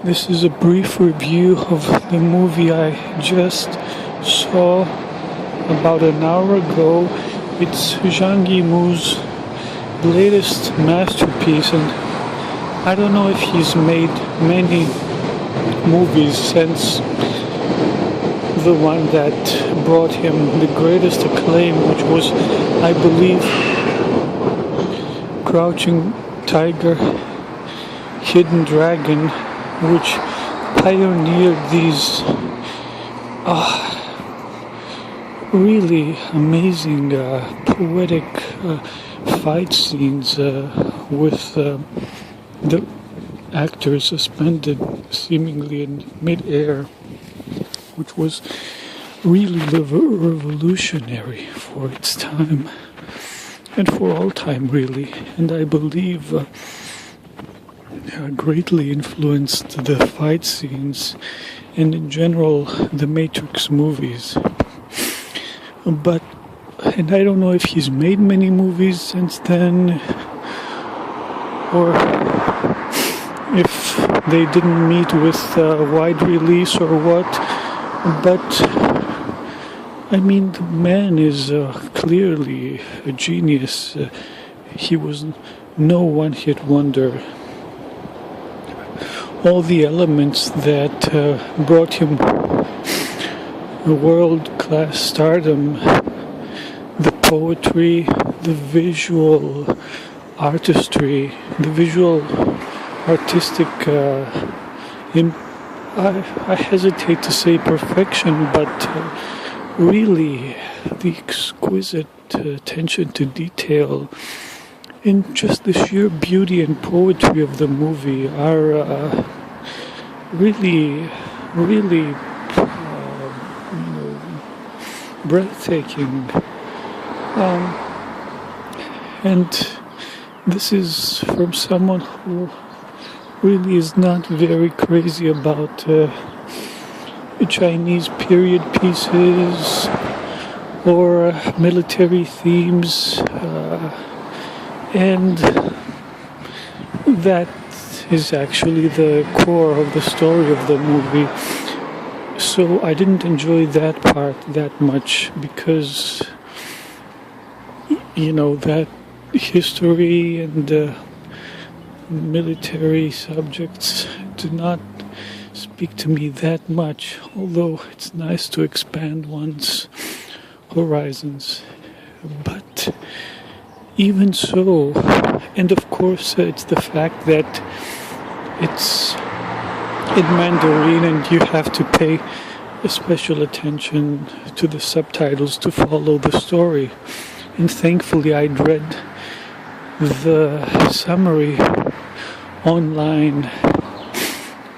This is a brief review of the movie I just saw about an hour ago. It's Zhang Yimou's latest masterpiece, and I don't know if he's made many movies since the one that brought him the greatest acclaim, which was, I believe, Crouching Tiger, Hidden Dragon, which pioneered these really amazing poetic fight scenes with the actors suspended seemingly in mid-air, which was really revolutionary for its time and for all time, really. And I believe greatly influenced the fight scenes and in general the Matrix movies. And I don't know if he's made many movies since then, or if they didn't meet with wide release or what, but I mean, the man is clearly a genius. He was no one-hit wonder. All the elements that brought him world-class stardom, the poetry, the visual artistry, the visual artistic, I hesitate to say perfection, but really the exquisite attention to detail and just the sheer beauty and poetry of the movie are really breathtaking. And this is from someone who really is not very crazy about Chinese period pieces or military themes, and that is actually the core of the story of the movie. So I didn't enjoy that part that much because, that history and military subjects do not speak to me that much, although it's nice to expand one's horizons. But even so, and of course it's the fact that it's in Mandarin and you have to pay special attention to the subtitles to follow the story. And thankfully I'd read the summary online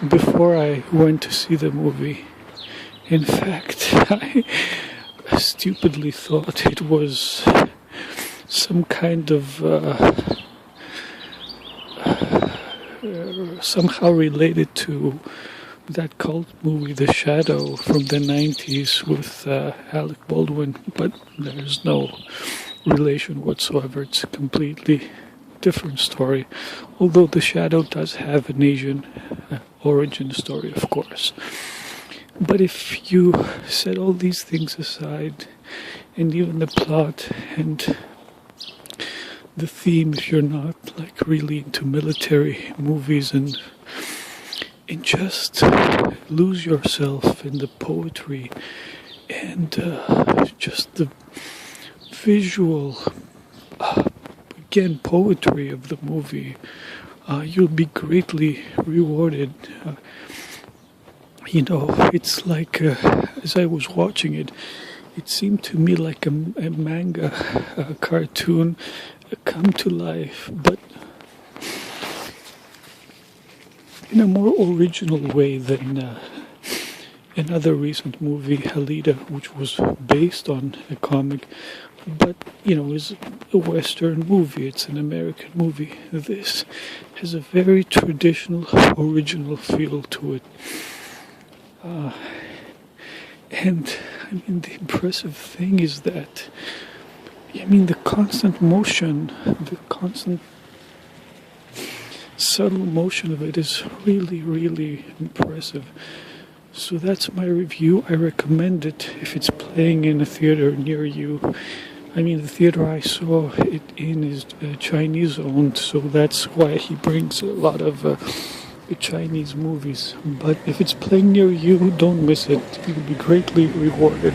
before I went to see the movie. In fact, I stupidly thought it was some kind of somehow related to that cult movie The Shadow from the 90s with Alec Baldwin, but there's no relation whatsoever. It's a completely different story, although The Shadow does have an Asian origin story, of course. But if you set all these things aside, and even the plot and the theme, if you're not really into military movies, and just lose yourself in the poetry and just the visual again poetry of the movie, you'll be greatly rewarded. It's like as I was watching it, it seemed to me like a manga, a cartoon come to life, but in a more original way than another recent movie, Halida, which was based on a comic, but is a Western movie. It's an American movie. This has a very traditional, original feel to it. And the impressive thing is that, the constant motion, the constant subtle motion of it is really, really impressive. So that's my review. I recommend it if it's playing in a theater near you. I mean, the theater I saw it in is Chinese owned, so that's why he brings a lot of Chinese movies. But if it's playing near you, don't miss it. You'll be greatly rewarded.